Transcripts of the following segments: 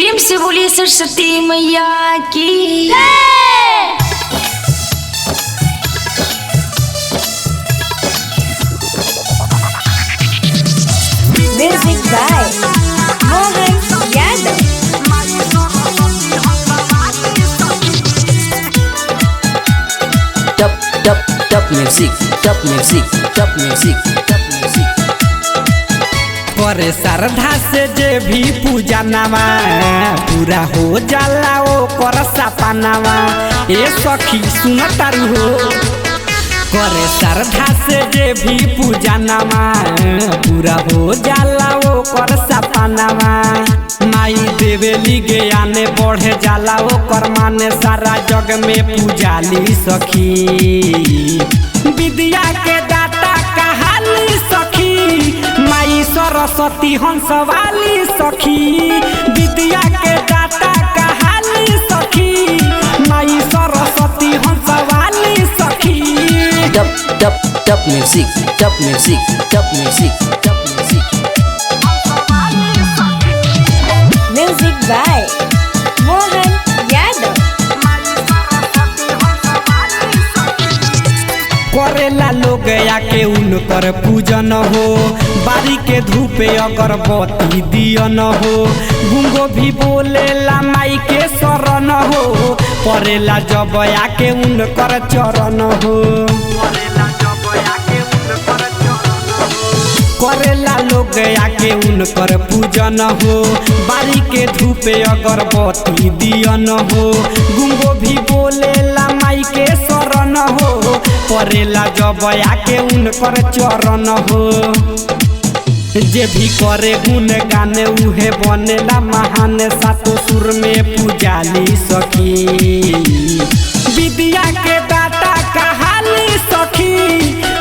प्रेम से बोलिए सरस्वती मैया की। Music by Mohan Yadav. टप म्यूजिक करे श्रद्धा से जे भी पूजा नामा पूरा हो जाला ओ कर सपनावा। ए सखी सुन तारू हो, करे श्रद्धा से जे भी पूजा नामा पूरा हो जाला ओ कर सपनावा। माई देवेली ज्ञाने बढ़े जाला ओ कर माने सारा जग में पूजाली सखी। विद्या के दाता कहाली सखी, माई सरस्वती हंसवाली सखी। विद्या के दाता कहाली सखी, माई सरस्वती हंसवाली सखी। टप music music by Mohan Yadav. करेला लोग आके उनकर पूजन हो, बारी के धूपे अगरबत्ती दियन हो। गुंगो भी बोलेला माई के शरण हो, परेला जब आके उनकर चरण हो। करेला लोग आके उनकर पूजन हो, बारी के धूपे अगरबत्ती दियन हो। गुंगो भी बोलेला माई के शरण हो, परेला जब आके उनकर चरण हो। जे भी करे गुण गाने उहे बनेला महान, सातो सुर में पूजाली सखी। विद्या के दाता कहाली सखी,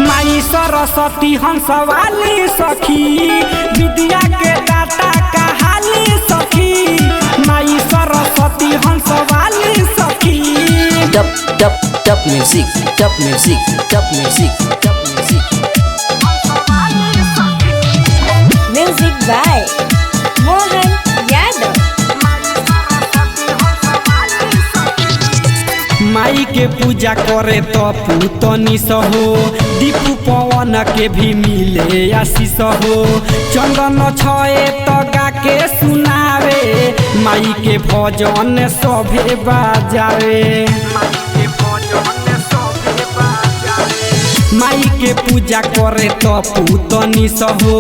माई सरस्वती हंसवाली सखी। विद्या के दाता कहाली सखी, माई सरस्वती हंसवाली सखी। टप music music by Mohan Yadav. माई के पूजा करे तो पूतनी सहो, दीपू पवन के भी मिले आशीष हो। चंदन छए तो गा के सुनावे, माई के भजन सभे बाजावे। माई के पूजा करे तो पूतनी सहो,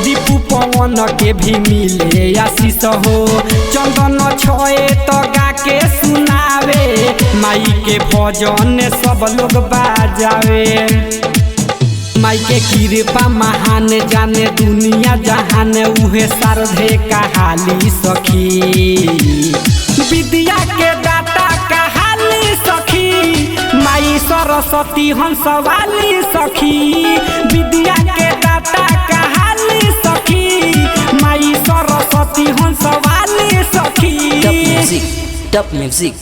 दीपू पवन के भी मिले आशीष हो। चंदन छए तो गा के सुनावे, माई के भजन सब लोग बाजावे। माई के कृपा महान जाने दुनिया जहान, उहे शारदे कहाली सखी। विद्या के दाता कहाली सखी, माई सरस्वती हंसवाली सखी। विद्या के दाता कहाली सखी, माई सरस्वती हंसवाली सखी। टप म्यूजिक